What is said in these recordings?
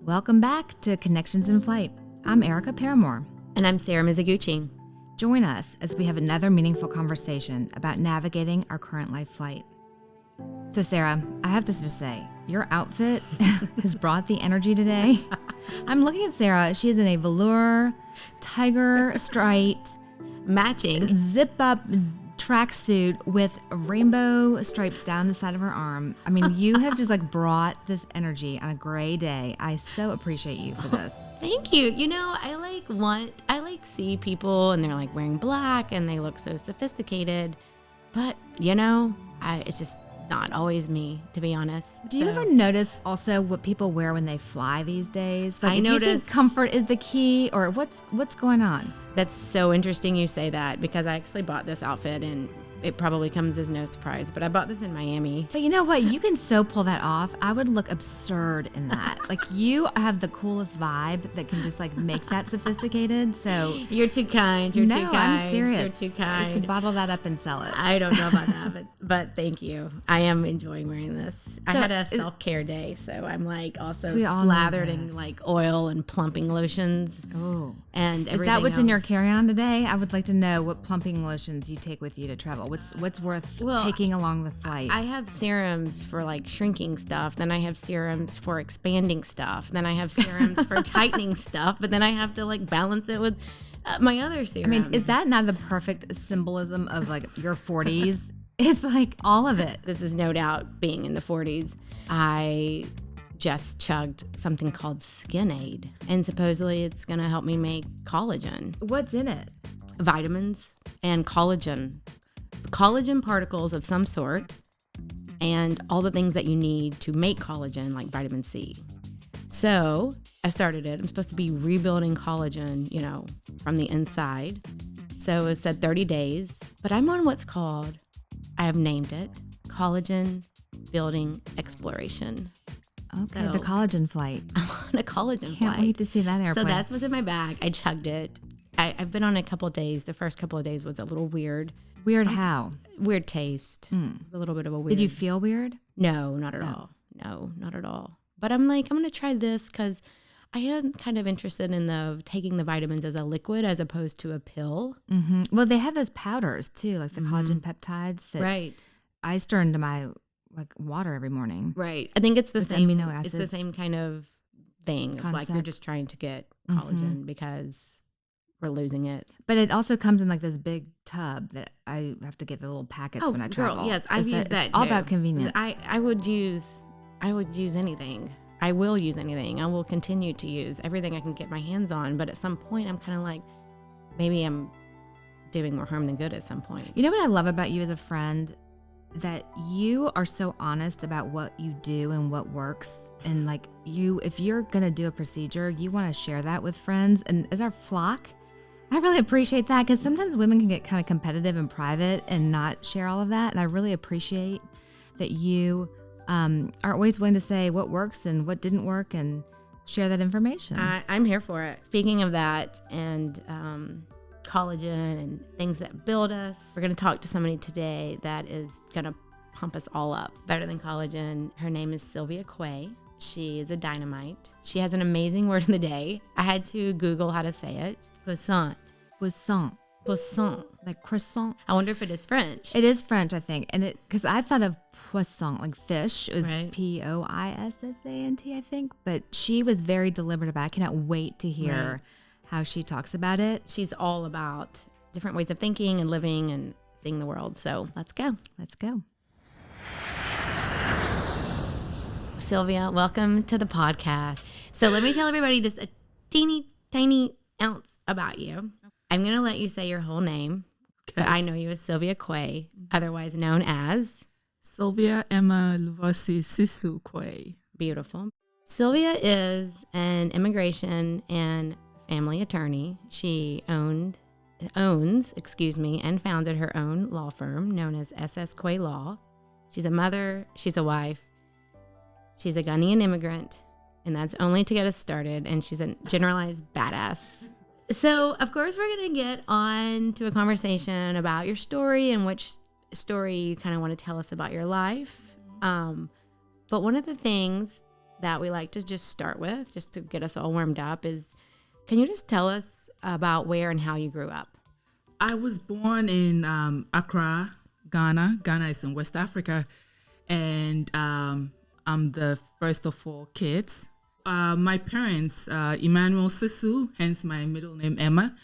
Welcome back to Connections in Flight. I'm Erica Paramore. And I'm Sarah Mizuguchi. Join us as we have another meaningful conversation about navigating our current life flight. So Sarah, I have to just say, your outfit has brought the energy today. I'm looking at Sarah. She is in a velour, tiger striped, matching zip-up tracksuit with rainbow stripes down the side of her arm. I mean, you have just brought this energy on a gray day. I so appreciate you for this. Thank you. You know, I see people and they're wearing black and they look so sophisticated, but it's just not always me, to be honest. Do you ever notice also what people wear when they fly these days? I notice. Do you think comfort is the key, or what's going on? That's so interesting you say that, because I actually bought this outfit and it probably comes as no surprise, but I bought this in Miami. But you know what? You can so pull that off. I would look absurd in that. You have the coolest vibe that can just make that sophisticated. So you're too kind. You're too kind. I'm serious. You're too kind. You could bottle that up and sell it. I don't know about that, but thank you. I am enjoying wearing this. I had a self-care day, so I'm also slathered in oil and plumping lotions. Oh, and everything. Is that what's else. in your carry-on today? I would like to know what plumping lotions you take with you to travel. What's worth taking along the flight? I have serums for shrinking stuff. Then I have serums for expanding stuff. Then I have serums for tightening stuff. But then I have to balance it with my other serums. I mean, is that not the perfect symbolism of your 40s? It's all of it. This is no doubt being in the 40s. I just chugged something called Skin Aid, and supposedly it's going to help me make collagen. What's in it? Vitamins and collagen particles of some sort, and all the things that you need to make collagen, like vitamin C. So I started it. I'm supposed to be rebuilding collagen, from the inside. So it said 30 days, but I'm on I have named it Collagen Building Exploration. Okay, so, the collagen flight. I'm on a collagen flight. Can't wait to see that airplane. So that's what's in my bag. I chugged it. I've been on a couple of days. The first couple of days was a little weird. Weird how? Weird taste. A little bit of a weird. Did you feel weird? No, not at all. No, not at all. But I'm I'm going to try this because I am kind of interested in taking the vitamins as a liquid as opposed to a pill. Mm-hmm. Well, they have those powders too, the collagen peptides. That right. I stir into my water every morning. Right. I think it's the same amino acids. It's the same kind of thing. Concept. You're just trying to get collagen because we're losing it. But it also comes in this big tub that I have to get the little packets when I travel. Girl, yes, I've used that too. It's all about convenience. I would use anything. I will use anything. I will continue to use everything I can get my hands on. But at some point, I'm kind of maybe I'm doing more harm than good at some point. You know what I love about you as a friend? That you are so honest about what you do and what works. And if you're going to do a procedure, you want to share that with friends. And as our flock, I really appreciate that, because sometimes women can get kind of competitive in private and not share all of that. And I really appreciate that you are always willing to say what works and what didn't work and share that information. I'm here for it. Speaking of that and collagen and things that build us, we're going to talk to somebody today that is going to pump us all up better than collagen. Her name is Sylvia Quaye. She is a dynamite. She has an amazing word of the day. I had to Google how to say it. Puissant. Puissant. Puissant. Like croissant. I wonder if it is French. It is French, I think. And because I thought of poisson, like fish. It was right. Poissant, I think. But she was very deliberate about it. I cannot wait to hear how she talks about it. She's all about different ways of thinking and living and seeing the world. So let's go. Let's go. Sylvia, welcome to the podcast. So let me tell everybody just a teeny tiny ounce about you. I'm going to let you say your whole name, but I know you as Sylvia Quaye, otherwise known as Sylvia Emma Luvasi Sisu Quaye. Beautiful. Sylvia is an immigration and family attorney. She owns, and founded her own law firm known as SS Quaye Law. She's a mother, she's a wife, she's a Ghanaian immigrant, and that's only to get us started, and she's a generalized badass. So, of course, we're going to get on to a conversation about your story and which story you kind of want to tell us about your life. But one of the things that we like to just start with, just to get us all warmed up, is can you just tell us about where and how you grew up? I was born in Accra, Ghana. Ghana is in West Africa. And I'm the first of 4 kids. My parents, Emmanuel Sisu, hence my middle name Emma,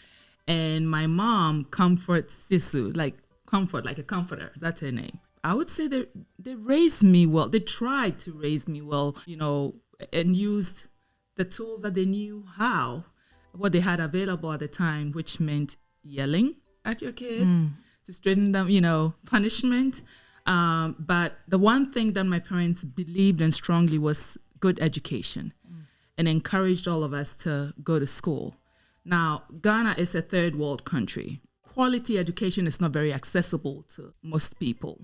and my mom, Comfort Sisu, like comfort, like a comforter. That's her name. I would say they raised me well. They tried to raise me well, and used the tools that they knew how, what they had available at the time, which meant yelling at your kids to straighten them, punishment. But the one thing that my parents believed in strongly was good education and encouraged all of us to go to school. Now, Ghana is a third world country. Quality education is not very accessible to most people.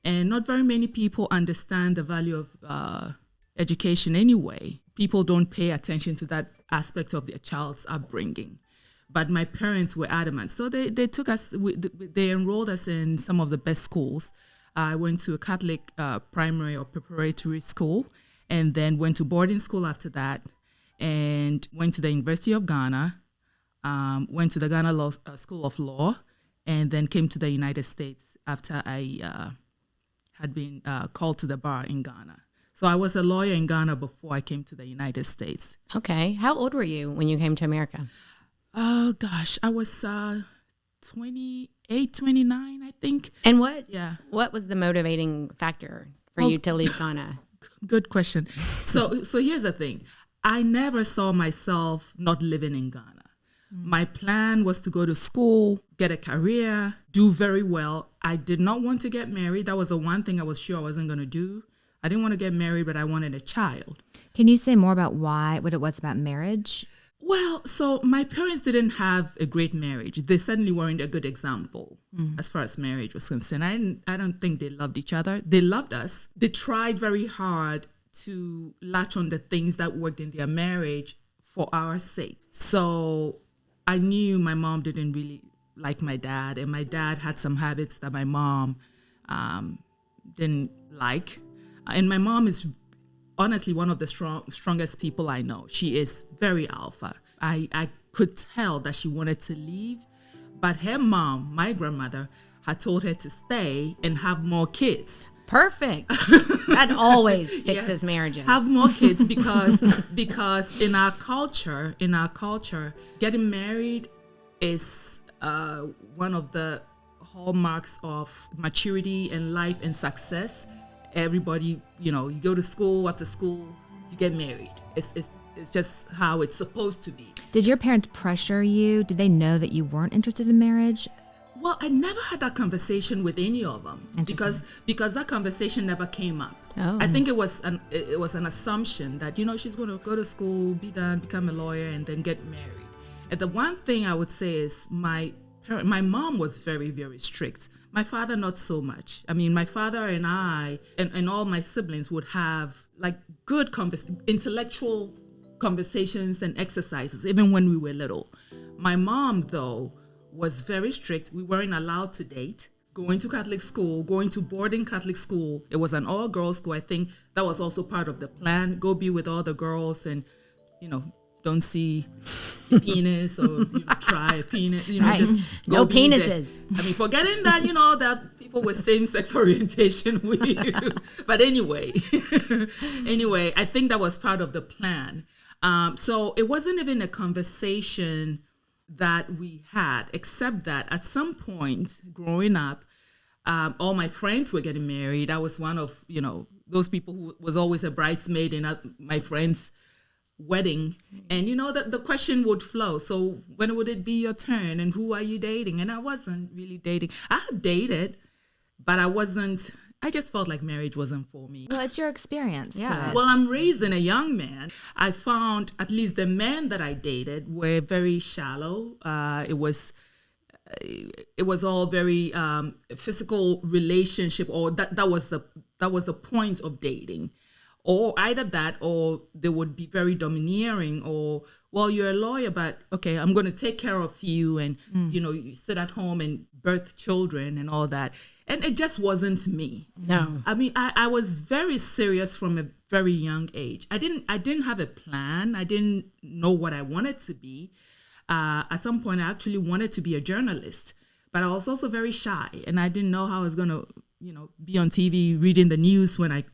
And not very many people understand the value of education anyway. People don't pay attention to that aspect of their child's upbringing. But my parents were adamant. So they took us, they enrolled us in some of the best schools. I went to a Catholic primary or preparatory school, and then went to boarding school after that, and went to the University of Ghana, went to the Ghana School of Law, and then came to the United States after I had been called to the bar in Ghana. So I was a lawyer in Ghana before I came to the United States. Okay. How old were you when you came to America? Oh, gosh. I was 28, 29, I think. And what was the motivating factor for you to leave Ghana? Good question. So here's the thing. I never saw myself not living in Ghana. My plan was to go to school, get a career, do very well. I did not want to get married. That was the one thing I was sure I wasn't going to do. I didn't want to get married, but I wanted a child. Can you say more about what it was about marriage? Well, so my parents didn't have a great marriage. They certainly weren't a good example as far as marriage was concerned. I don't think they loved each other. They loved us. They tried very hard to latch on the things that worked in their marriage for our sake. So I knew my mom didn't really like my dad, and my dad had some habits that my mom didn't like. And my mom is honestly one of the strongest people I know. She is very alpha. I could tell that she wanted to leave, but her mom, my grandmother, had told her to stay and have more kids. Perfect. That always fixes marriages. Have more kids because in our culture, getting married is one of the hallmarks of maturity in life and success. Everybody, you go to school, after school, you get married. It's just how it's supposed to be. Did your parents pressure you? Did they know that you weren't interested in marriage? Well, I never had that conversation with any of them because that conversation never came up. Oh. I think it was an assumption that she's going to go to school, be done, become a lawyer, and then get married. And the one thing I would say is my mom was very, very strict. My father, not so much. I mean, my father and I and all my siblings would have like good intellectual conversations and exercises, even when we were little. My mom, though, was very strict. We weren't allowed to date. Going to Catholic school, going to boarding Catholic school. It was an all-girls school. I think that was also part of the plan. Go be with all the girls and, don't see a penis or try a penis. Right. Just no penises. I mean, forgetting that, that people with same-sex orientation with you. But anyway, I think that was part of the plan. So it wasn't even a conversation that we had, except that at some point growing up, all my friends were getting married. I was one of, those people who was always a bridesmaid in my friend's wedding. And, the question would flow. So when would it be your turn? And who are you dating? And I wasn't really dating. I had dated, but I just felt like marriage wasn't for me. Well, it's your experience. Yeah. Well, I'm raising a young man. I found at least the men that I dated were very shallow. It was all very physical relationship, or that was the point of dating. Or either that, or they would be very domineering, or, well, you're a lawyer, but okay, I'm going to take care of you, and you sit at home and birth children and all that. And it just wasn't me. No. I mean, I was very serious from a very young age. I didn't have a plan. I didn't know what I wanted to be. At some point, I actually wanted to be a journalist, but I was also very shy, and I didn't know how I was going to, be on TV reading the news when I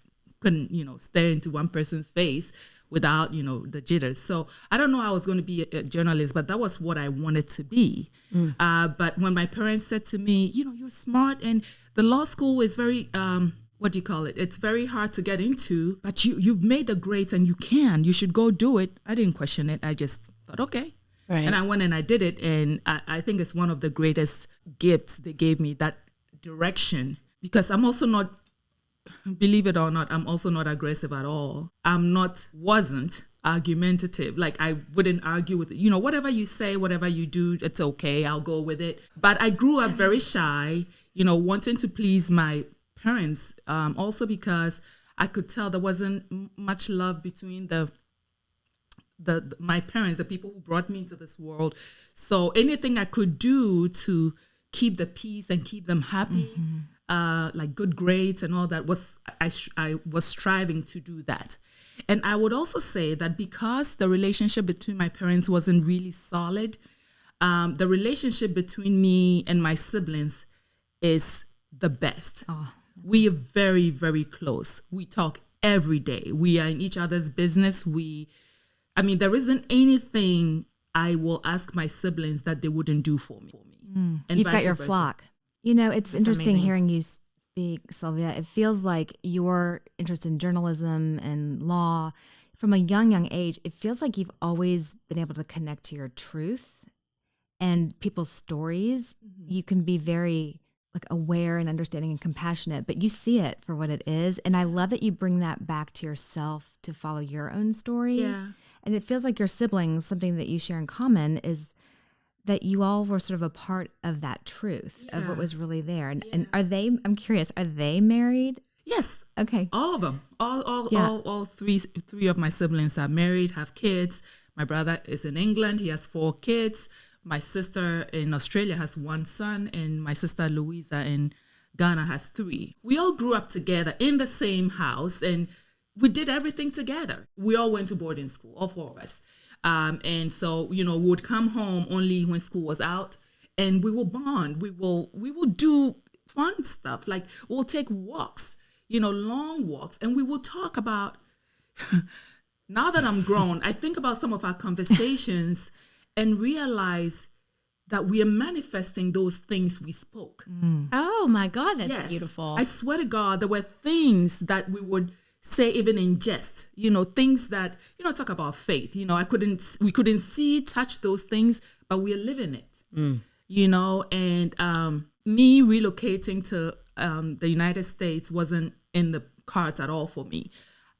couldn't, stare into one person's face without, the jitters. So I don't know how I was going to be a journalist, but that was what I wanted to be. But when my parents said to me, you're smart, and the law school is very, what do you call it? It's very hard to get into, but you've made the grades and you should go do it. I didn't question it. I just thought, okay. Right. And I went and I did it. And I think it's one of the greatest gifts they gave me, that direction, because I'm also not, believe it or not, I'm also not aggressive at all. Wasn't argumentative. Like, I wouldn't argue with, whatever you say, whatever you do, it's okay. I'll go with it. But I grew up very shy, wanting to please my parents, also because I could tell there wasn't much love between my parents, the people who brought me into this world. So anything I could do to keep the peace and keep them happy, like good grades and all that, I was striving to do that. And I would also say that because the relationship between my parents wasn't really solid, the relationship between me and my siblings is the best. We are very, very close. We talk every day. We are in each other's business. There isn't anything I will ask my siblings that they wouldn't do for me. And You've got your versa. flock. It's interesting amazing. hearing you speak, Sylvia. It feels like your interest in journalism and law from a young age, it feels like you've always been able to connect to your truth and people's stories. You can be very aware and understanding and compassionate, but you see it for what it is. And I love that you bring that back to yourself to follow your own story. Yeah. And it feels like your siblings, something that you share in common is that you all were sort of a part of that truth of what was really there. And I'm curious, are they married? Yes. Okay. All of them. All three of my siblings are married, have kids. My brother is in England. He has 4 kids. My sister in Australia has 1 son, and my sister Louisa in Ghana has 3. We all grew up together in the same house, and we did everything together. We all went to boarding school, all 4 of us. And so, we would come home only when school was out, and we will bond. We will do fun stuff. Like, we'll take walks, long walks, and we will talk about, now that I'm grown, I think about some of our conversations and realize that we are manifesting those things we spoke. Oh my God, that's beautiful. I swear to God, there were things that we would say even in jest, things that, talk about faith. We couldn't see, touch those things, but we're living it, and me relocating to the United States wasn't in the cards at all for me.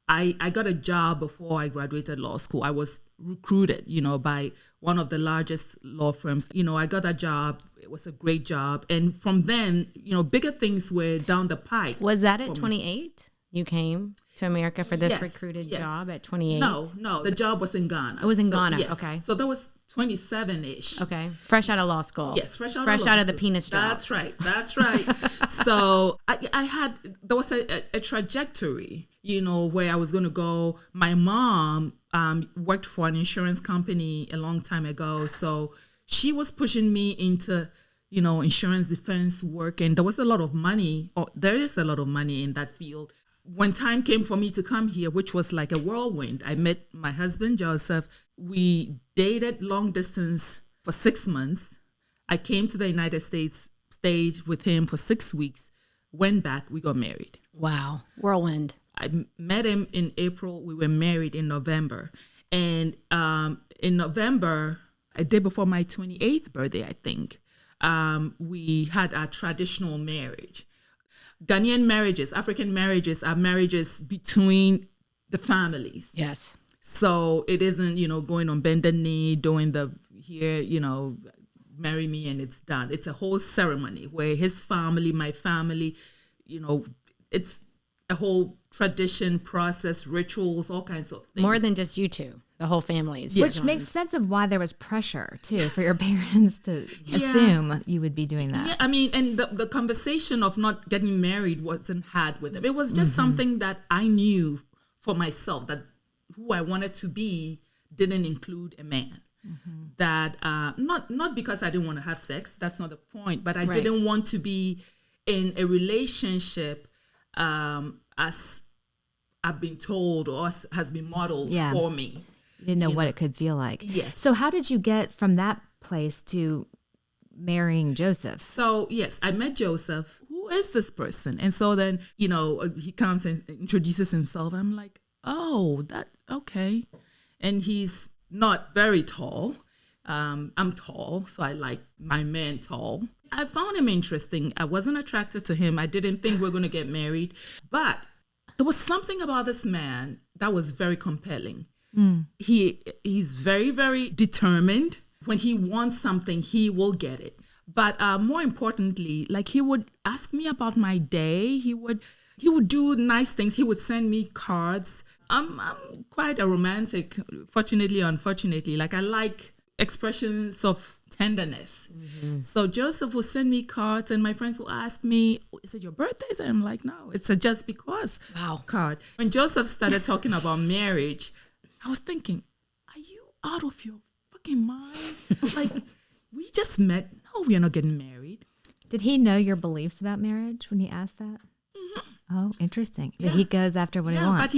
I got a job before I graduated law school. I was recruited, by one of the largest law firms. I got that job. It was a great job. And from then, bigger things were down the pipe. Was that at 28? You came to America for this recruited job at 28? No. The job was in Ghana. It was in Ghana. Yes. Okay. So that was 27-ish. Okay. Fresh out of law school. Yes, fresh out of the penis job. That's right. So there was a trajectory, where I was going to go. My mom worked for an insurance company a long time ago. So she was pushing me into, insurance defense work. And there was a lot of money, or there is a lot of money in that field. When time came for me to come here, which was like a whirlwind, I met my husband, Joseph. We dated long distance for 6 months. I came to the United States, stayed with him for 6 weeks, went back, we got married. Wow. Whirlwind. I met him in April. We were married in November. And in November, a day before my 28th birthday, I think, we had our traditional marriage. Ghanaian marriages, African marriages are marriages between the families. Yes. So it isn't, going on bended knee, doing marry me and it's done. It's a whole ceremony where his family, my family, it's a whole tradition, process, rituals, all kinds of things. More than just you two. the whole family's. Which makes sense of why there was pressure, too, for your parents to assume you would be doing that. Yeah, I mean, and the conversation of not getting married wasn't had with them. It was just something that I knew for myself, that who I wanted to be didn't include a man. That not because I didn't want to have sex, that's not the point, but I didn't want to be in a relationship as I've been told or has been modeled for me. You didn't know what it could feel like. Yes. So how did you get from that place to marrying Joseph? So yes, I met Joseph. Who is this person? And so then, he comes and introduces himself. I'm like, oh, that, okay. And he's not very tall. I'm tall, so I like my man tall. I found him interesting. I wasn't attracted to him. I didn't think we were going to get married. But there was something about this man that was very compelling. He's very, very determined. When he wants something, he will get it. But more importantly, like, he would ask me about my day. He would do nice things. He would send me cards. I'm quite a romantic, fortunately, unfortunately. Like, I like expressions of tenderness. So Joseph will send me cards, and my friends will ask me, is it your birthday? And I'm like, no, it's a just because card. When Joseph started talking about marriage, I was thinking, are you out of your fucking mind? Like, we just met. No, we are not getting married. Did he know your beliefs about marriage when he asked that? Oh, interesting. Yeah. He goes after what he wants. But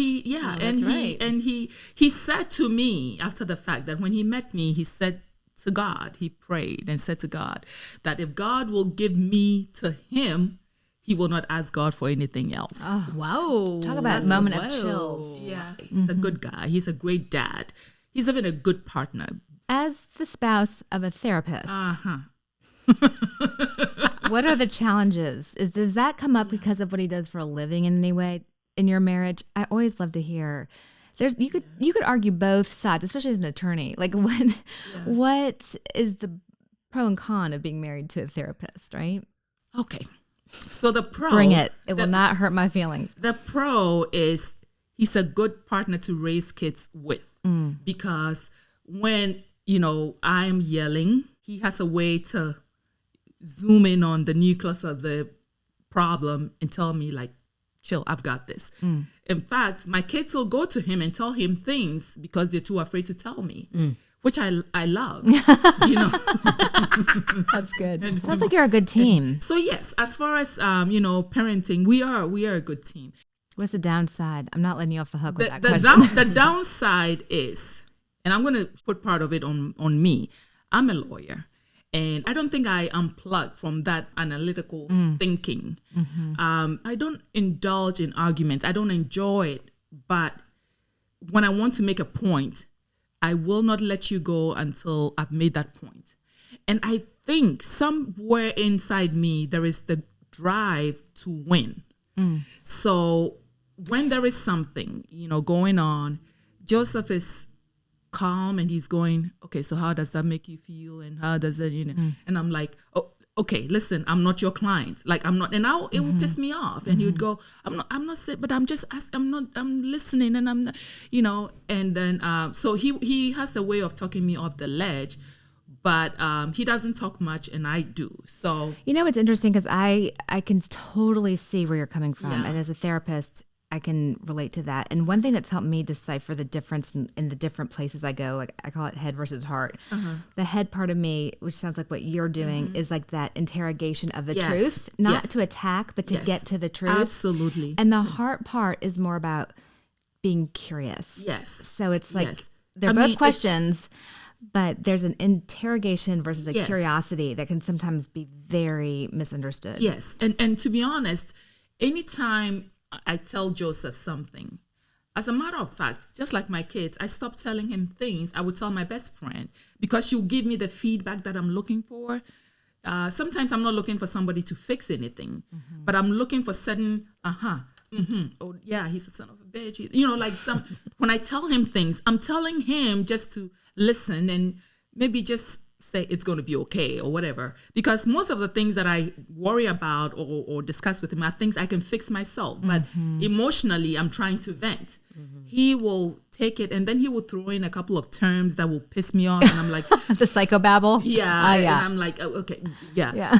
he said to me after the fact that when he met me, he said to God, he prayed and said to God that if God will give me to him, he will not ask God for anything else. Oh, wow. Talk about a moment of chills. Yeah. He's a good guy. He's a great dad. He's even a good partner. As the spouse of a therapist, what are the challenges? Does that come up because of what he does for a living in any way in your marriage? I always love to hear. You could argue both sides, especially as an attorney. Like, what is the pro and con of being married to a therapist, right? Okay. So the pro. Bring it. It will not hurt my feelings. The pro is he's a good partner to raise kids with. Because when, I'm yelling, he has a way to zoom in on the nucleus of the problem and tell me, like, chill, I've got this. In fact, my kids will go to him and tell him things because they're too afraid to tell me, which I love. That's good. Sounds like you're a good team. So yes, as far as parenting, we are a good team. What's the downside? I'm not letting you off the hook with that question. The downside is, and I'm going to put part of it on me. I'm a lawyer. And I don't think I unplug from that analytical thinking. I don't indulge in arguments. I don't enjoy it. But when I want to make a point, I will not let you go until I've made that point. And I think somewhere inside me, there is the drive to win. So when there is something, going on, Joseph is calm and he's going, okay, so how does that make you feel? And how does it, and I'm like, oh, okay, listen, I'm not your client. Like, I'm not, and now it would piss me off. And he would go, I'm not sick, but I'm just asking, I'm listening, and I'm not, and then, so he has a way of talking me off the ledge, but he doesn't talk much and I do. So, it's interesting because I can totally see where you're coming from. And as a therapist, I can relate to that. And one thing that's helped me decipher the difference in the different places I go, like I call it head versus heart. The head part of me, which sounds like what you're doing, is like that interrogation of the truth, not to attack, but to get to the truth. Absolutely. And the heart part is more about being curious. Yes. So it's like they're both questions, but there's an interrogation versus a curiosity that can sometimes be very misunderstood. Yes. And to be honest, anytime I tell Joseph something, as a matter of fact, just like my kids, I stopped telling him things I would tell my best friend because she'll give me the feedback that I'm looking for. Sometimes I'm not looking for somebody to fix anything, but I'm looking for certain, oh yeah, he's a son of a bitch. When I tell him things, I'm telling him just to listen and maybe just say it's going to be okay or whatever. Because most of the things that I worry about or discuss with him are things I can fix myself. But emotionally, I'm trying to vent. He will take it and then he will throw in a couple of terms that will piss me off. And I'm like, The psychobabble. yeah. Yeah. And I'm like, oh, okay. Yeah. Yeah.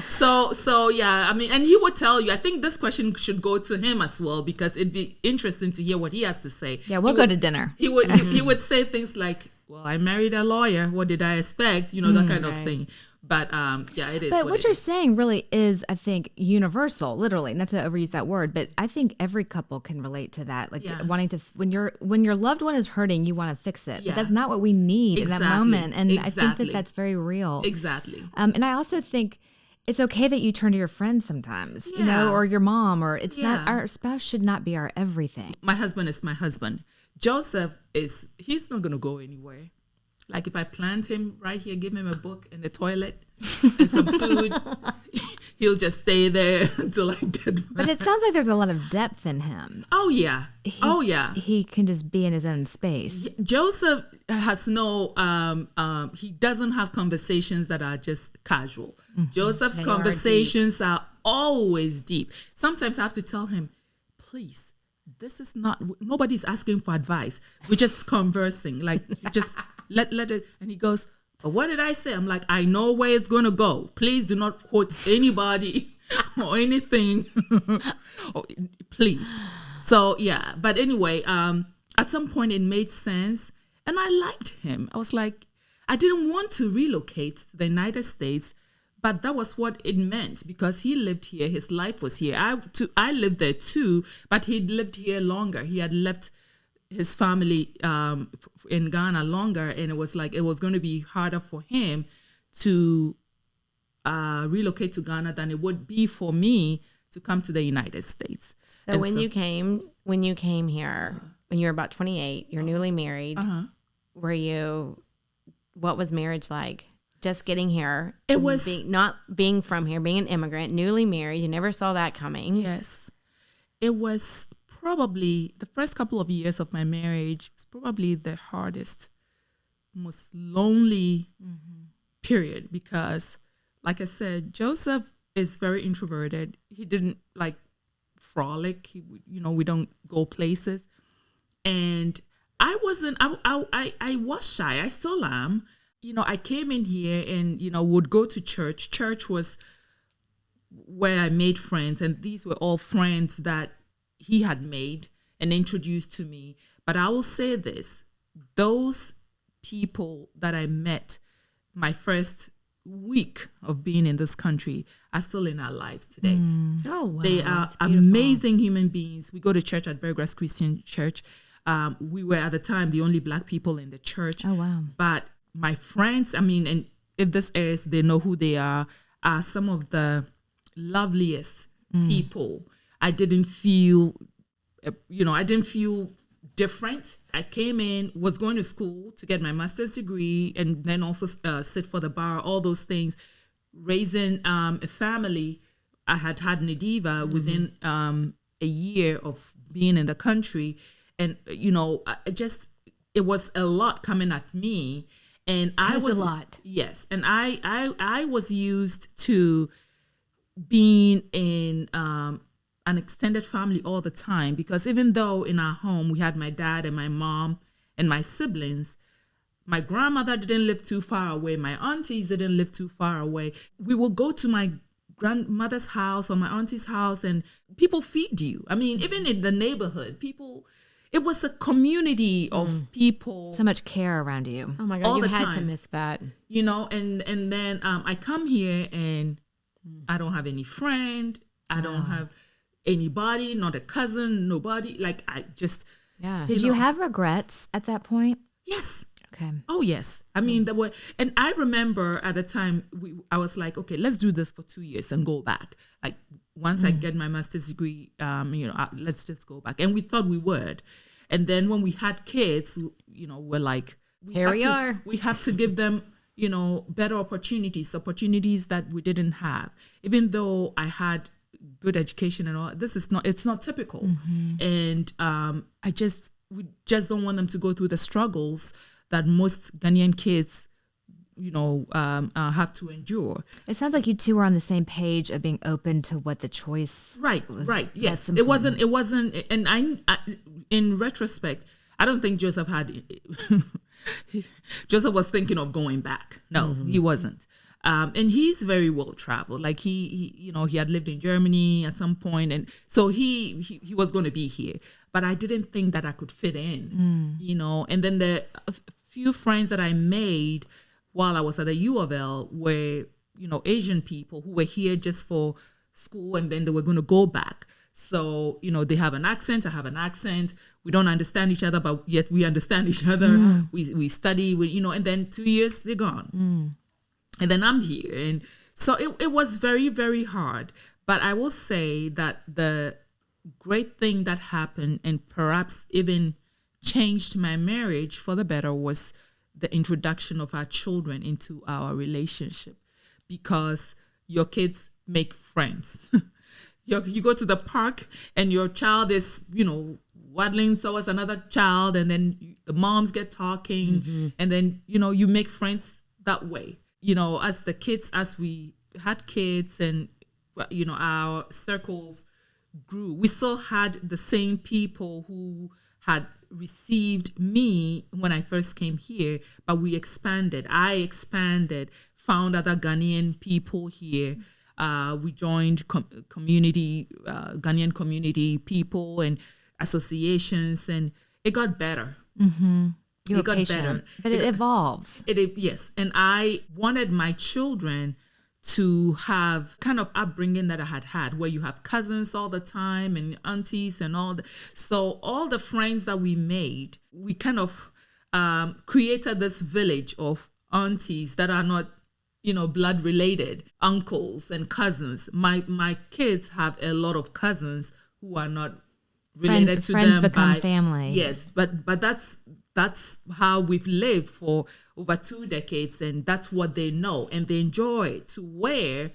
So yeah, I mean, and he would tell you, I think this question should go to him as well, because it'd be interesting to hear what he has to say. Yeah, we'll go to dinner. He would he would say things like, well, I married a lawyer. What did I expect? You know, that kind of thing. But yeah, it is. But what you're saying really is, I think, universal, literally, not to overuse that word, but I think every couple can relate to that. Like wanting to, when your loved one is hurting, you want to fix it. Yeah. But that's not what we need in that moment. And I think that that's very real. Exactly. And I also think it's okay that you turn to your friends sometimes, you know, or your mom, or it's not, our spouse should not be our everything. My husband is my husband. Joseph he's not going to go anywhere. Like if I plant him right here, give him a book and a toilet and some food, he'll just stay there until I get back. But it sounds like there's a lot of depth in him. Oh, yeah. He can just be in his own space. Joseph has no, he doesn't have conversations that are just casual. Joseph's conversations are always deep. Sometimes I have to tell him, please, this is not, nobody's asking for advice. We're just conversing. Like, just let it. And he goes, but what did I say? I'm like, I know where it's going to go. Please do not quote anybody or anything. Please. So, yeah. But anyway, at some point it made sense. And I liked him. I was like, I didn't want to relocate to the United States, but that was what it meant, because he lived here. His life was here. I lived there too, but he lived here longer. He had left his family in Ghana longer, and it was like it was going to be harder for him to relocate to Ghana than it would be for me to come to the United States. So and when you came here, when you were about 28, you're newly married. What was marriage like? Just getting here. It was not being from here, being an immigrant, newly married. You never saw that coming. Yes. It was probably the first couple of years of my marriage was probably the hardest, most lonely period, because like I said, Joseph is very introverted. He didn't like frolic. We don't go places. And I was shy. I still am. I came in here and, would go to church. Church was where I made friends, and these were all friends that he had made and introduced to me. But I will say this, those people that I met my first week of being in this country are still in our lives today. Oh, wow. They are amazing human beings. We go to church at Burgrass Christian Church. We were at the time the only Black people in the church. Oh, wow. But my friends, and if this airs, they know who they are some of the loveliest people. I didn't feel, different. I came in, was going to school to get my master's degree, and then also sit for the bar, all those things. Raising a family, I had Nadiva within a year of being in the country. And, it was a lot coming at me. And I was a lot. Yes. And I was used to being in an extended family all the time, because even though in our home we had my dad and my mom and my siblings, my grandmother didn't live too far away. My aunties didn't live too far away. We would go to my grandmother's house or my auntie's house, and people feed you. Even in the neighborhood, it was a community of people. So much care around you. Oh my God, you had to miss that. And then I come here and I don't have any friend. I don't have anybody, not a cousin, nobody. Like Did you have regrets at that point? Yes. Okay. Oh, yes. There were, and I remember at the time I was like, okay, let's do this for 2 years and go back. Like once I get my master's degree, let's just go back. And we thought we would. And then when we had kids, we're like, we have to give them, better opportunities that we didn't have. Even though I had good education and all, it's not typical. And we just don't want them to go through the struggles that most Ghanaian kids have to endure. It sounds like you two were on the same page of being open to what the choice. Right. Yes, it wasn't. And I in retrospect, I don't think Joseph had. Joseph was thinking of going back. No, he wasn't. And he's very well traveled. Like he had lived in Germany at some point, and so he was going to be here. But I didn't think that I could fit in, And then the few friends that I made while I was at the U of L were, Asian people who were here just for school, and then they were going to go back. So, they have an accent, I have an accent. We don't understand each other, but yet we understand each other. We study, and then 2 years, they're gone. And then I'm here. And so it was very, very hard. But I will say that the great thing that happened and perhaps even changed my marriage for the better was the introduction of our children into our relationship, because your kids make friends. You go to the park and your child is, waddling towards another child, and then the moms get talking, and then, you make friends that way. As we had kids and, our circles grew, we still had the same people who had received me when I first came here, but we expanded. I expanded, found other Ghanaian people here. We joined Ghanaian community people and associations, and it got better. It got better. But it evolves. Yes. And I wanted my children to have kind of upbringing that I had, where you have cousins all the time and aunties and all that. So all the friends that we made, we kind of created this village of aunties that are not, blood related, uncles and cousins. My kids have a lot of cousins who are not related to friends them. Become family. Yes, but that's how we've lived for over 2 decades, and that's what they know, and they enjoy to where,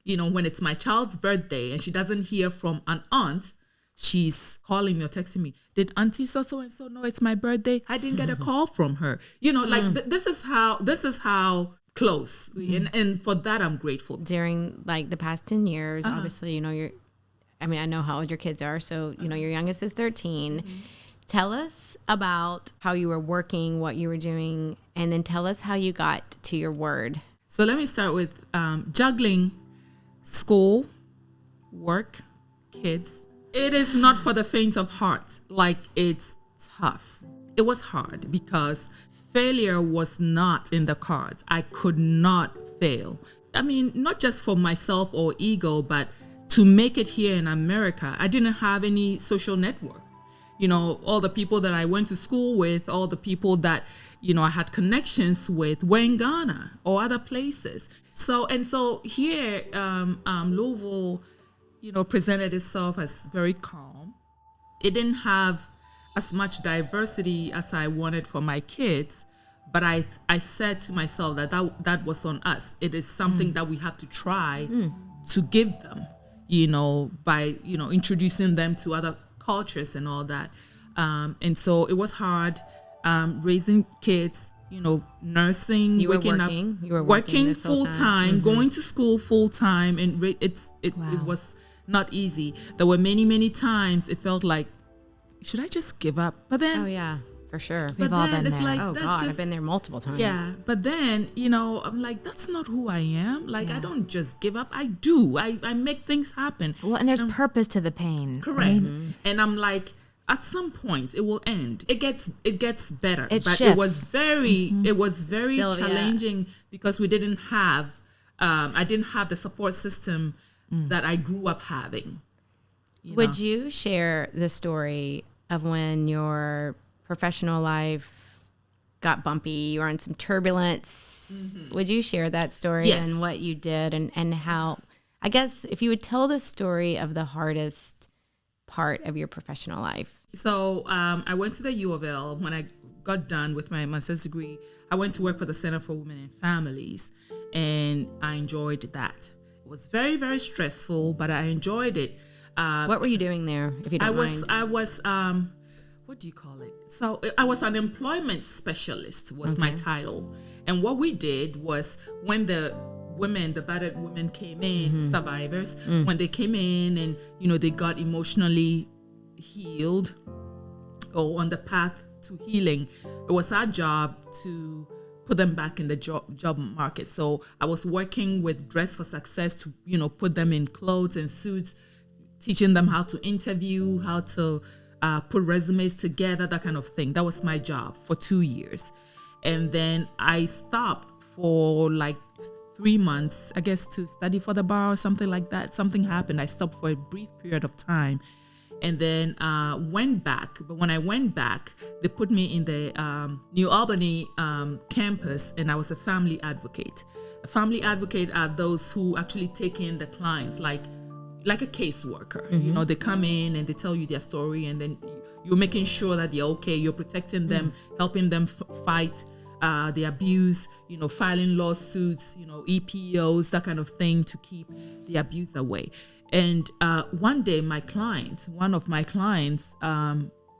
when it's my child's birthday and she doesn't hear from an aunt, she's calling me or texting me, did auntie so and so know it's my birthday? I didn't get a call from her. This is how close, and for that I'm grateful. During the past 10 years, obviously, I know how old your kids are, so your youngest is 13. Tell us about how you were working, what you were doing, and then tell us how you got to your word. So let me start with juggling school, work, kids. It is not for the faint of heart. It's tough. It was hard because failure was not in the cards. I could not fail. Not just for myself or ego, but to make it here in America, I didn't have any social network. All the people that I went to school with, all the people that, I had connections with were in Ghana or other places. So here, Louisville, presented itself as very calm. It didn't have as much diversity as I wanted for my kids, but I said to myself that was on us. It is something that we have to try to give them, by, introducing them to other cultures and all that. And so it was hard raising kids, nursing, you were working full time, going to school full time, and it was not easy. There were many times it felt like, should I just give up? But then, oh yeah, for sure, we've all been there. I've been there multiple times. Yeah, but then I'm like, that's not who I am. I don't just give up. I do. I make things happen. Well, and there's purpose to the pain. Correct. Right? And I'm like, at some point it will end. It gets better. But shifts. It was very Sylvia. Challenging because we didn't have I didn't have the support system that I grew up having. Would you share the story of when your professional life got bumpy, you were in some turbulence? Would you share that story? Yes. And what you did and how, I guess if you would tell the story of the hardest part of your professional life. So I went to the U of L. When I got done with my master's degree, I went to work for the Center for Women and Families, and I enjoyed that. It was very, very stressful, but I enjoyed it. What were you doing there, if you don't mind? what do you call it? So I was an employment specialist was my title. And what we did was when the battered women came in, survivors, when they came in and, they got emotionally healed or on the path to healing, it was our job to put them back in the job market. So I was working with Dress for Success to, put them in clothes and suits, teaching them how to interview, how to put resumes together, that kind of thing. That was my job for 2 years. And then I stopped for like 3 months, I guess, to study for the bar or something like that. Something happened. I stopped for a brief period of time and then went back. But when I went back, they put me in the New Albany campus, and I was a family advocate. A family advocate are those who actually take in the clients, like a caseworker. They come in and they tell you their story, and then you're making sure that they're okay. You're protecting them, helping them fight the abuse, filing lawsuits, EPOs, that kind of thing to keep the abuse away. And one day one of my clients,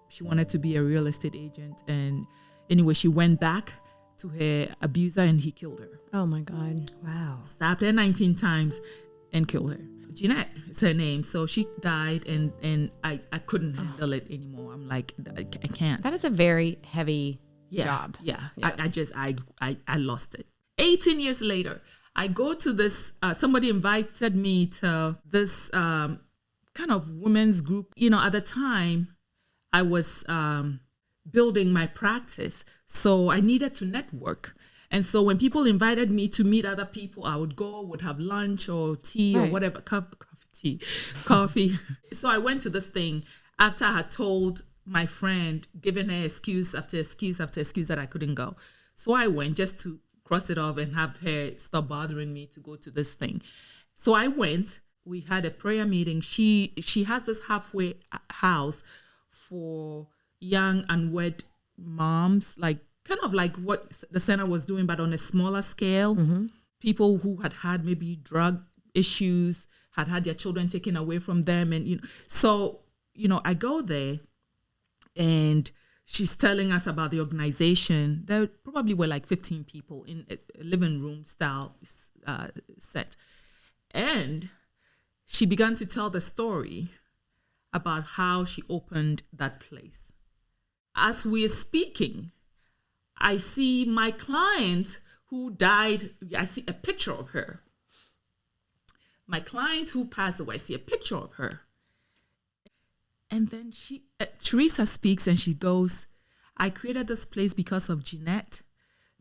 she wanted to be a real estate agent. And anyway, she went back to her abuser and he killed her. Oh my God. Wow. Stabbed her 19 times and killed her. Jeanette is her name. So she died and I couldn't handle it anymore. I'm like, I can't. That is a very heavy job. Yeah. Yes. I lost it. 18 years later, I go to this, somebody invited me to this kind of women's group. At the time I was building my practice. So I needed to network. And so when people invited me to meet other people, I would have lunch or tea or whatever, coffee. So I went to this thing after I had told my friend, giving her excuse after excuse after excuse that I couldn't go. So I went just to cross it off and have her stop bothering me to go to this thing. So I went. We had a prayer meeting. She has this halfway house for young unwed moms, like kind of like what the center was doing, but on a smaller scale. People who had maybe drug issues, had their children taken away from them. And, so, I go there and she's telling us about the organization. There probably were like 15 people in a living room style set. And she began to tell the story about how she opened that place. As we are speaking, I see my client who died. I see a picture of her. My client who passed away, I see a picture of her. And then Teresa speaks and she goes, I created this place because of Jeanette,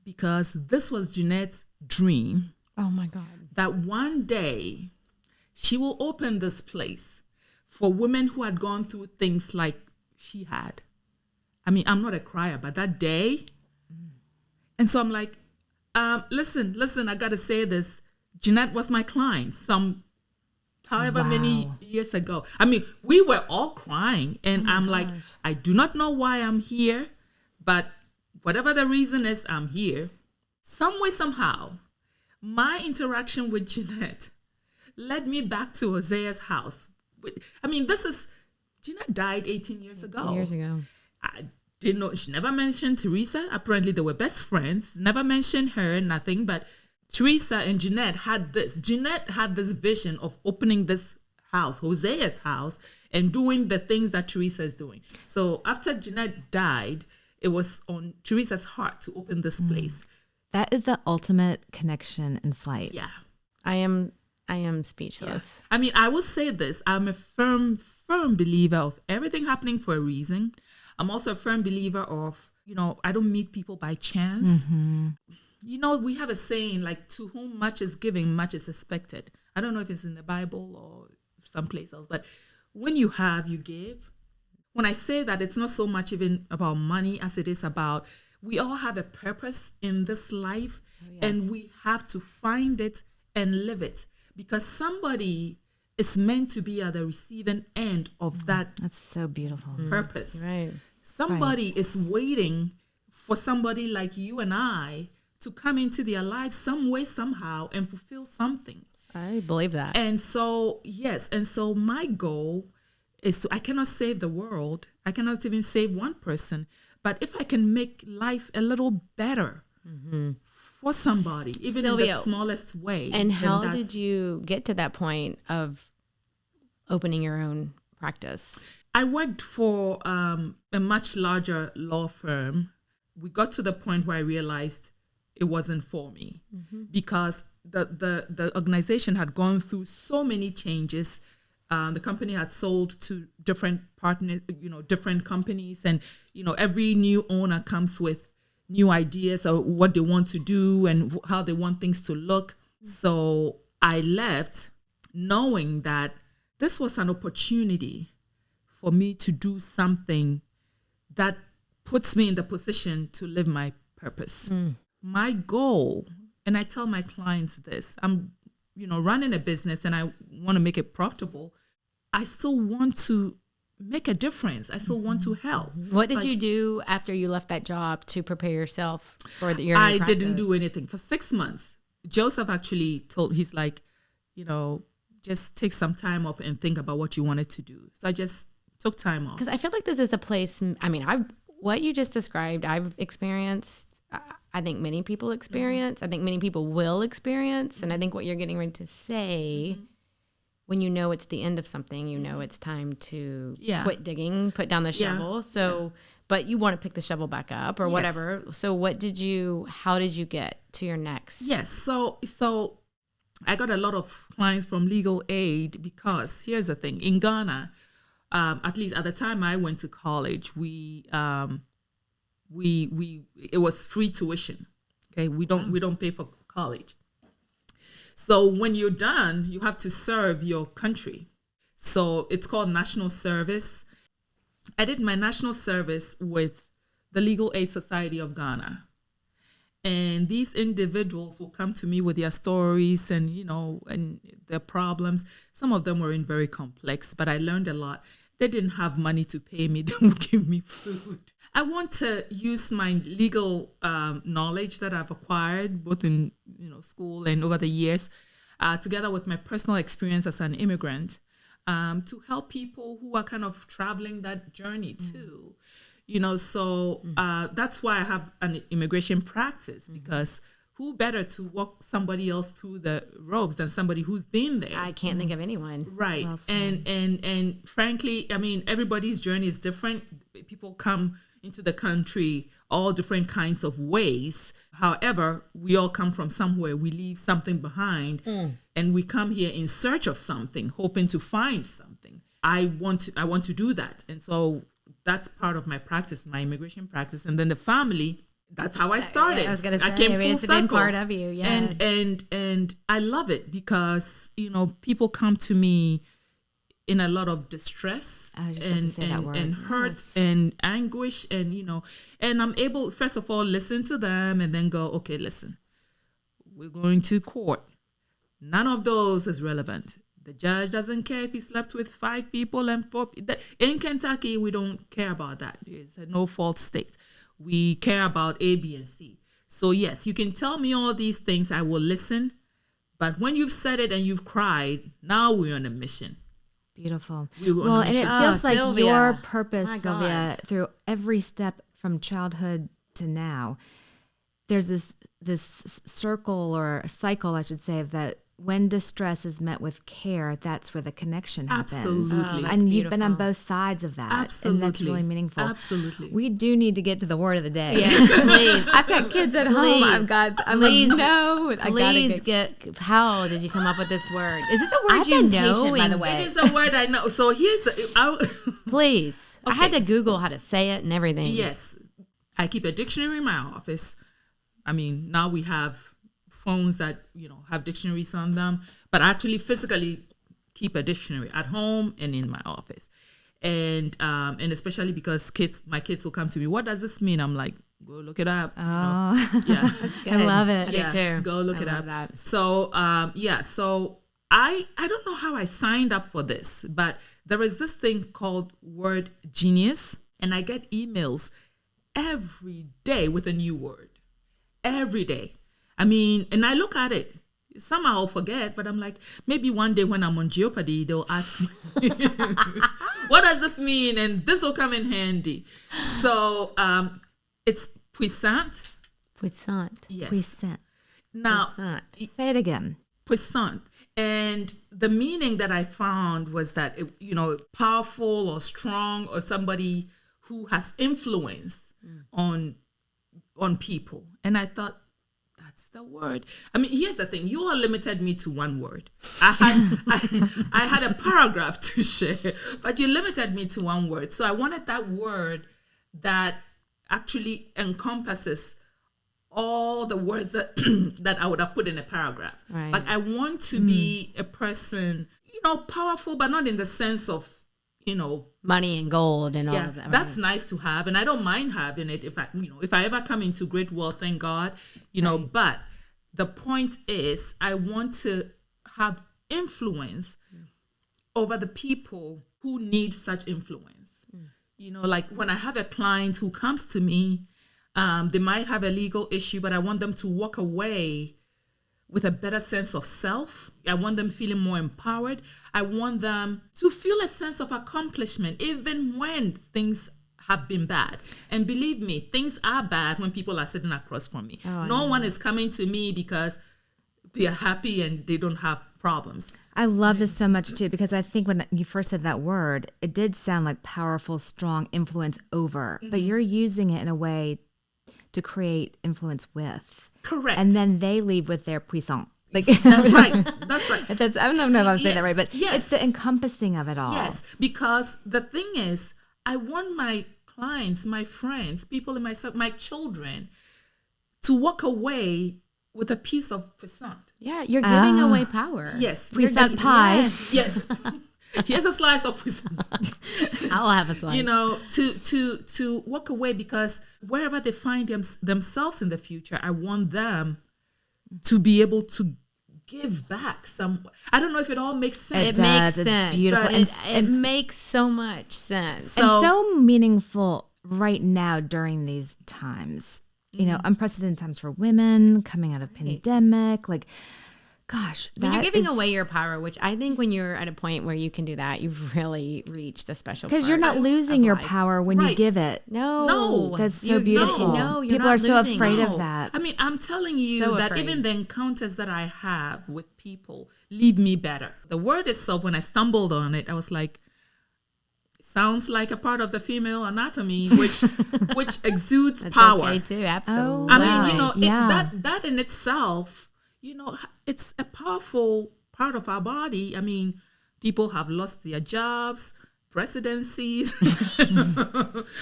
because this was Jeanette's dream. Oh my God. That one day she will open this place for women who had gone through things like she had. I mean, I'm not a crier, but that day. And so I'm like, listen, I got to say this. Jeanette was my client however many years ago. I mean, we were all crying. And I'm like, I do not know why I'm here, but whatever the reason is, I'm here. Some way, somehow, my interaction with Jeanette led me back to Hosea's house. I mean, Jeanette died 18 years ago. I didn't know. She never mentioned Teresa. Apparently, they were best friends. Never mentioned her, nothing. But Teresa and Jeanette had this. Jeanette had this vision of opening this house, Hosea's house, and doing the things that Teresa is doing. So after Jeanette died, it was on Teresa's heart to open this place. That is the ultimate connection in flight. Yeah. I am speechless. Yeah. I mean, I will say this. I'm a firm believer of everything happening for a reason. I'm also a firm believer of, I don't meet people by chance. We have a saying like, to whom much is given, much is expected. I don't know if it's in the Bible or someplace else, but when you have, you give. When I say that, it's not so much even about money as it is about, we all have a purpose in this life, and we have to find it and live it, because somebody is meant to be at the receiving end of that. That's so beautiful. Purpose. Right. Somebody is waiting for somebody like you and I to come into their life some way, somehow, and fulfill something. I believe that. And so, yes. And so my goal I cannot save the world. I cannot even save one person. But if I can make life a little better for somebody, even Sylvia, in the smallest way. And how did you get to that point of opening your own practice? I worked for a much larger law firm. We got to the point where I realized it wasn't for me because the organization had gone through so many changes. The company had sold to different partners, different companies, and every new owner comes with new ideas of what they want to do and how they want things to look. So I left knowing that this was an opportunity for me to do something that puts me in the position to live my purpose. My goal, and I tell my clients this, I'm running a business and I want to make it profitable. I still want to make a difference. I still want to help. What did you do after you left that job to prepare yourself for your new practice? Didn't do anything for 6 months. Joseph actually he's like, just take some time off and think about what you wanted to do. So I just took time off. Because I feel like this is a place, what you just described, I've experienced. I think many people experience. I think many people will experience. And I think what you're getting ready to say, when you know it's the end of something, it's time to quit digging, put down the shovel. So, but you want to pick the shovel back up or whatever. So how did you get to your next? Yes. So I got a lot of clients from legal aid because here's the thing. In Ghana, at least at the time I went to college, it was free tuition. Okay, we don't pay for college. So when you're done, you have to serve your country. So it's called national service. I did my national service with the Legal Aid Society of Ghana. And these individuals will come to me with their stories and and their problems. Some of them were very complex, but I learned a lot. They didn't have money to pay me. They would give me food. I want to use my legal knowledge that I've acquired both in school and over the years, together with my personal experience as an immigrant, to help people who are kind of traveling that journey too. That's why I have an immigration practice, because who better to walk somebody else through the ropes than somebody who's been there? I can't think of anyone. Right. Well, and frankly, everybody's journey is different. People come into the country all different kinds of ways. However, we all come from somewhere. We leave something behind and we come here in search of something, hoping to find something. I want to do that. And so that's part of my practice, my immigration practice. And then the family, that's how I started. Yeah, I was going to say, I came full it's circle. been part of you, yes. And I love it because, people come to me in a lot of distress and hurt and anguish and I'm able, first of all, listen to them and then go, okay, listen, we're going to court. None of those is relevant. The judge doesn't care if he slept with 5 people and 4 people. In Kentucky, we don't care about that. It's a no-fault state. We care about A, B, and C. So yes, you can tell me all these things. I will listen. But when you've said it and you've cried, now we're on a mission. Beautiful. Well, and it feels like Sylvia. your purpose, My Sylvia, God. through every step from childhood to now, there's this circle or a cycle, I should say, of that when distress is met with care, that's where the connection happens. Absolutely. And you've been on both sides of that. Absolutely. And that's really meaningful. Absolutely. We do need to get to the word of the day. Yes, please. I've got kids at home. I'm please, like, no. I Please gotta how did you come up with this word? Is this a word I've you been know? patient, by the way. It is a word I know. So here's Please. Okay. I had to Google how to say it and everything. Yes. I keep a dictionary in my office. Now we have phones that, have dictionaries on them, but I actually physically keep a dictionary at home and in my office. And especially because my kids will come to me, what does this mean? I'm like, go look it up. Oh, Yeah. That's good. I love it. I do too. Go look it up. That. So, so I don't know how I signed up for this, but there is this thing called Word Genius, and I get emails every day with a new word. Every day. And I look at it. Somehow I'll forget, but I'm like, maybe one day when I'm on Jeopardy, they'll ask me, what does this mean? And this will come in handy. So it's puissant. Puissant. Yes. Puissant. Now, Puissant. Say it again. puissant. And the meaning that I found was that, powerful or strong or somebody who has influence on people. And I thought, that's the word. I mean, here's the thing. You all limited me to one word. I had a paragraph to share, but you limited me to one word. So I wanted that word that actually encompasses all the words that that I would have put in a paragraph. Right. Like I want to be a person, powerful, but not in the sense of, Money and gold and all of that. that's nice to have, and I don't mind having it if I ever come into great wealth, thank God, But the point is, I want to have influence over the people who need such influence. Like when I have a client who comes to me, they might have a legal issue, but I want them to walk away with a better sense of self. I want them feeling more empowered. I want them to feel a sense of accomplishment, even when things have been bad. And believe me, things are bad when people are sitting across from me. No one is coming to me because they are happy and they don't have problems. I love this so much too, because I think when you first said that word, it did sound like powerful, strong influence over, but you're using it in a way to create influence with. Correct. And then they leave with their puissant. Like That's right. That's right. I don't know if I'm saying that Yes, right, but yes. it's the encompassing of it all. Yes, because the thing is, I want my clients, my friends, people in myself, my children, to walk away with a piece of puissant. Yeah, you're giving away power. Yes. Puissant pie. Yes. Here's a slice of puissant. I'll have a slice. To walk away, because wherever they find themselves in the future, I want them to be able to give back some. I don't know if it all makes sense. It does. makes It's sense. beautiful. But it makes so much sense. And so meaningful right now during these times. Unprecedented times for women coming out of pandemic. Like, gosh, When you're that giving is- away your power, which I think when you're at a point where you can do that, you've really reached a special because part you're not of losing your life. power when you Right. give it. No. That's so You- beautiful. No, you're People not are so losing. afraid No. of that. I mean, I'm telling you So that afraid. even the encounters that I have with people leave me better. The word itself, when I stumbled on it, I was like, sounds like a part of the female anatomy, which exudes That's power. okay too, absolutely. I Wow. mean, Yeah. that in itself, it's a powerful part of our body. I mean, people have lost their jobs, presidencies,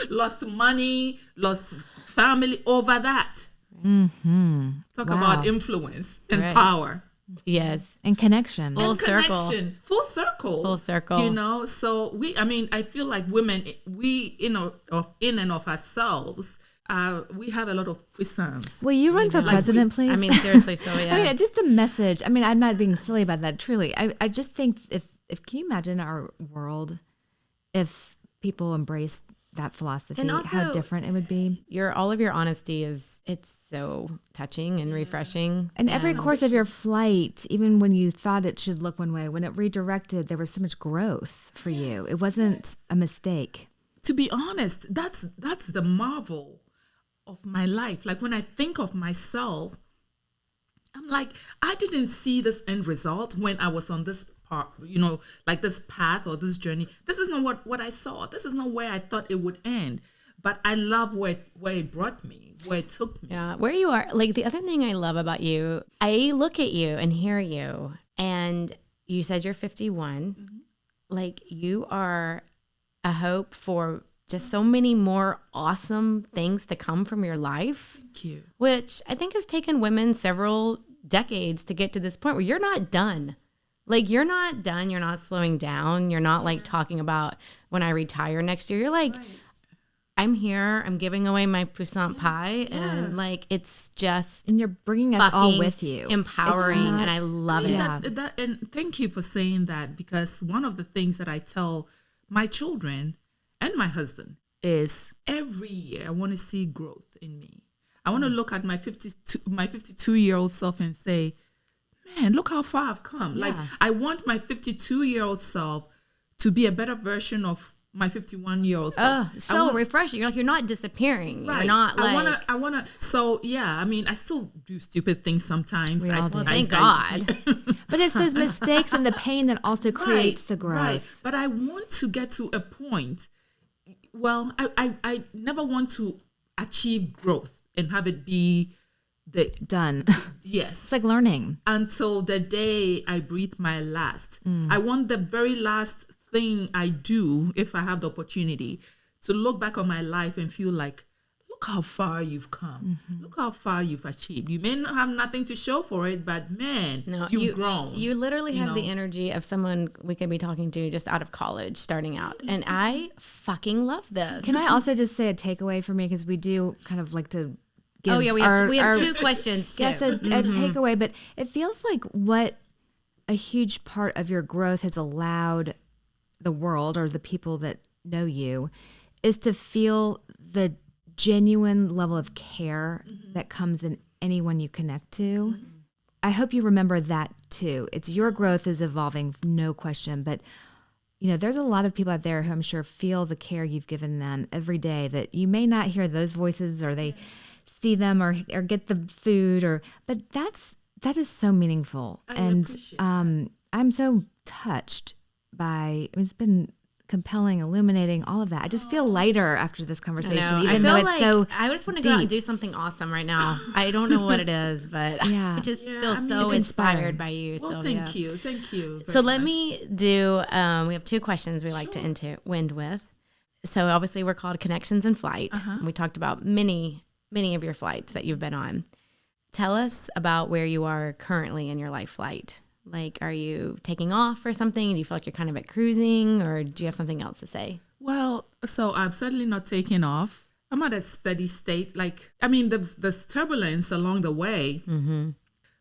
lost money, lost family over that. Talk Wow. about influence and Right. power. Yes. And connection. Full And circle. connection. Full circle. Full circle. So I feel like women, we, in and of ourselves, we have a lot of puissance. Will you run for president, please? I mean, seriously, Sylvia. I mean, just the message. I mean, I'm not being silly about that. Truly, I just think if can you imagine our world if people embraced that philosophy? And also- how different it would be. all of your honesty it's so touching and refreshing. And every course of your flight, even when you thought it should look one way, when it redirected, there was so much growth for you. It wasn't a mistake. To be honest, that's the marvel of my life. Like when I think of myself, I'm like, I didn't see this end result when I was on this part, like this path or this journey. This is not what I saw. This is not where I thought it would end. But I love where it brought me, where it took me. Yeah, where you are. Like the other thing I love about you, I look at you and hear you, and you said you're 51. Mm-hmm. Like you are a hope for just so many more awesome things to come from your life. Thank you. Which I think has taken women several decades to get to this point where you're not done. Like you're not done. You're not slowing down. You're not like talking about when I retire next year. You're like, I'm here. I'm giving away my puissant pie. And like, it's just And you're bringing us all fucking with you. empowering. It's not- And I love it. Yeah. And thank you for saying that, because one of the things that I tell my children and my husband is every year I want to see growth in me. I want to look at my 52-year-old self and say, man, look how far I've come. Like I want my 52-year-old self to be a better version of my 51-year-old self. So refreshing. You're not disappearing. Right. You're not like. I wanna. So yeah, I mean, I still do stupid things sometimes. We all do. Well, thank God. But it's those mistakes and the pain that also creates the growth. Right. But I want to get to a point. Well, I never want to achieve growth and have it be the Done. yes. It's like learning. Until the day I breathe my last. I want the very last thing I do, if I have the opportunity, to look back on my life and feel like, look how far you've come. Look how far you've achieved. You may not have nothing to show for it, but man, you've grown. You literally have the energy of someone we could be talking to just out of college, starting out. And I fucking love this. Can I also just say a takeaway for me? Because we do kind of like to give we have two questions too. Yes, a takeaway, but it feels like what a huge part of your growth has allowed the world or the people that know you is to feel the genuine level of care that comes in anyone you connect to. I hope you remember that too. It's your growth is evolving, no question, but you know, there's a lot of people out there who I'm sure feel the care you've given them every day that you may not hear those voices or they see them or get the food but that is so meaningful. I'm so touched by, it's been compelling, illuminating, all of that. I just feel lighter after this conversation, even though it's so I just want to go out and do something awesome right now. I don't know what it is, but I just feel so inspired by you, well, Sylvia. Thank you. So let me do, we have two questions we like to end with. So obviously we're called Connections in Flight. We talked about many of your flights that you've been on. Tell us about where you are currently in your life flight. Like, are you taking off or something? Do you feel like you're kind of at cruising, or do you have something else to say? Well, so I'm certainly not taking off. I'm at a steady state. Like, I mean, there's turbulence along the way.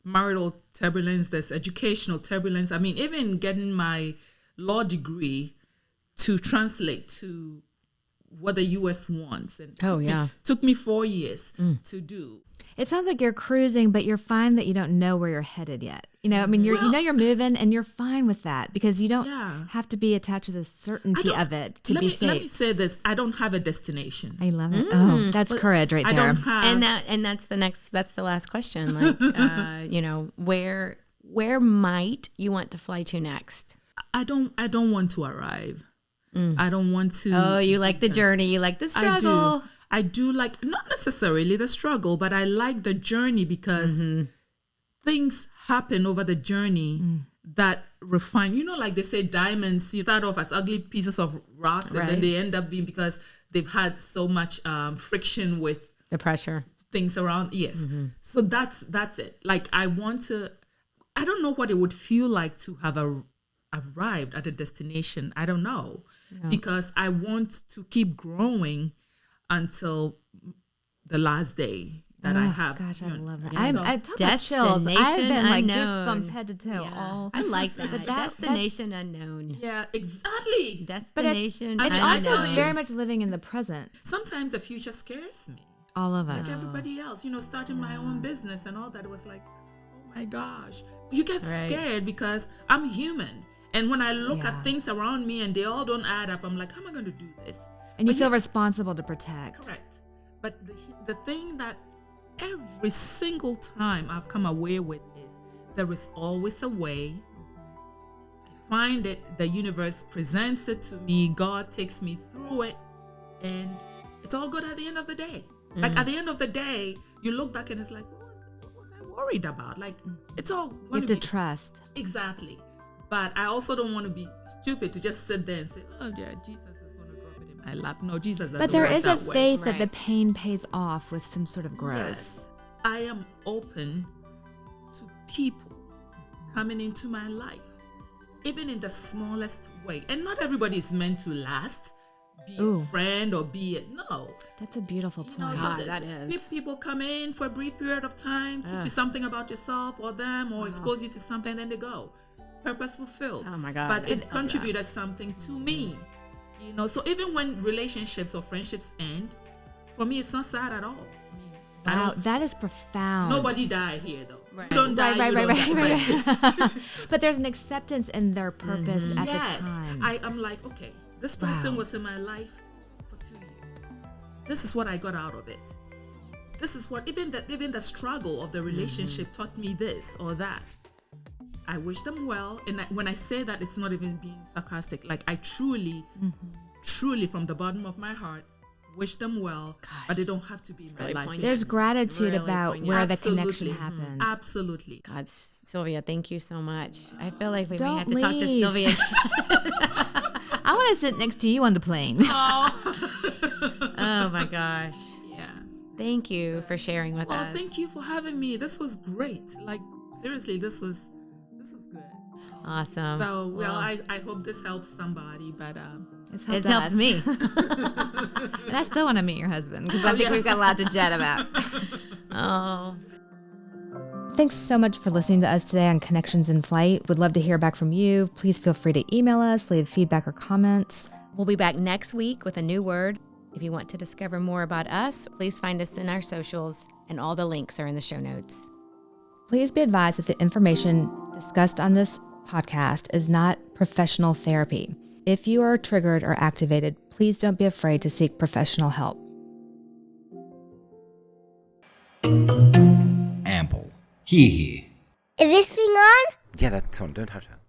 Marital turbulence, there's educational turbulence. I mean, even getting my law degree to translate to what the U.S. wants. And took me 4 years to do. It sounds like you're cruising, but you're fine that you don't know where you're headed yet. You know, I mean, you know you're moving, and you're fine with that because you don't have to be attached to the certainty of it to be safe. Let me say this: I don't have a destination. I love it. Oh, that's courage right there. I don't have, and that's the last question. Like, you know, where might you want to fly to next? I don't want to arrive. I don't want to. Oh, you like the journey. You like the struggle. I do like, not necessarily the struggle, but I like the journey because things happen over the journey that refine. You know, like they say diamonds, you start off as ugly pieces of rocks and then they end up being, because they've had so much friction with the pressure. Things around. Yes. So that's it. Like I don't know what it would feel like to have arrived at a destination. I don't know. Because I want to keep growing until the last day that I have. Gosh, I love that. I'm chills. I've been like unknown. goosebumps head to toe. Yeah. I like that. But destination unknown. Yeah, exactly. Destination It's unknown. also very much living in the present. Sometimes the future scares me. All of us. Like everybody else, you know, starting my own business and all that, it was like, oh my gosh. You get scared because I'm human. And when I look at things around me and they all don't add up, I'm like, how am I going to do this? And you feel responsible to protect. Correct. But the thing that every single time I've come away with is there is always a way. I find it, the universe presents it to me, God takes me through it, and it's all good at the end of the day. Like at the end of the day, you look back and it's like, what was I worried about? Like, it's all you have to trust. Exactly. But I also don't want to be stupid to just sit there and say, oh yeah, Jesus is going to drop it in my lap. No, Jesus doesn't. But there is a way. faith that the pain pays off with some sort of growth. Yes. I am open to people coming into my life, even in the smallest way. And not everybody is meant to last, be a friend or be a, no. That's a beautiful point. That is. People come in for a brief period of time, teach you something about yourself or them, or expose you to something, then they go. Purpose fulfilled. Oh my God. But it contributed something to me. You know, so even when relationships or friendships end, for me it's not sad at all. Wow, that is profound. Nobody died here though. Right. You don't die, right. But there's an acceptance in their purpose at the time. I'm like, okay, This person Wow. was in my life for 2 years. This is what I got out of it. This is what, even the struggle of the relationship taught me this or that. I wish them well. And when I say that, it's not even being sarcastic. Like, I truly, truly, from the bottom of my heart, wish them well, but they don't have to be in my Really life. poignant. There's gratitude Really about poignant. where the Absolutely. connection happened. Absolutely. God, Sylvia, thank you so much. I feel like we may Don't have to talk to leave. Sylvia. I want to sit next to you on the plane. Oh my gosh. Yeah. Thank you for sharing with Well, us. thank you for having me. This was great. Like, seriously, this was good. Awesome. So, well, I hope this helps somebody, but It's helped me. And I still want to meet your husband because I think we've got a lot to chat about. Oh. Thanks so much for listening to us today on Connections in Flight. Would love to hear back from you. Please feel free to email us, leave feedback or comments. We'll be back next week with a new word. If you want to discover more about us, please find us in our socials, and all the links are in the show notes. Please be advised that the information discussed on this podcast is not professional therapy. If you are triggered or activated, please don't be afraid to seek professional help. Ample. Here. Is this thing on? Yeah, that's on. Don't touch that.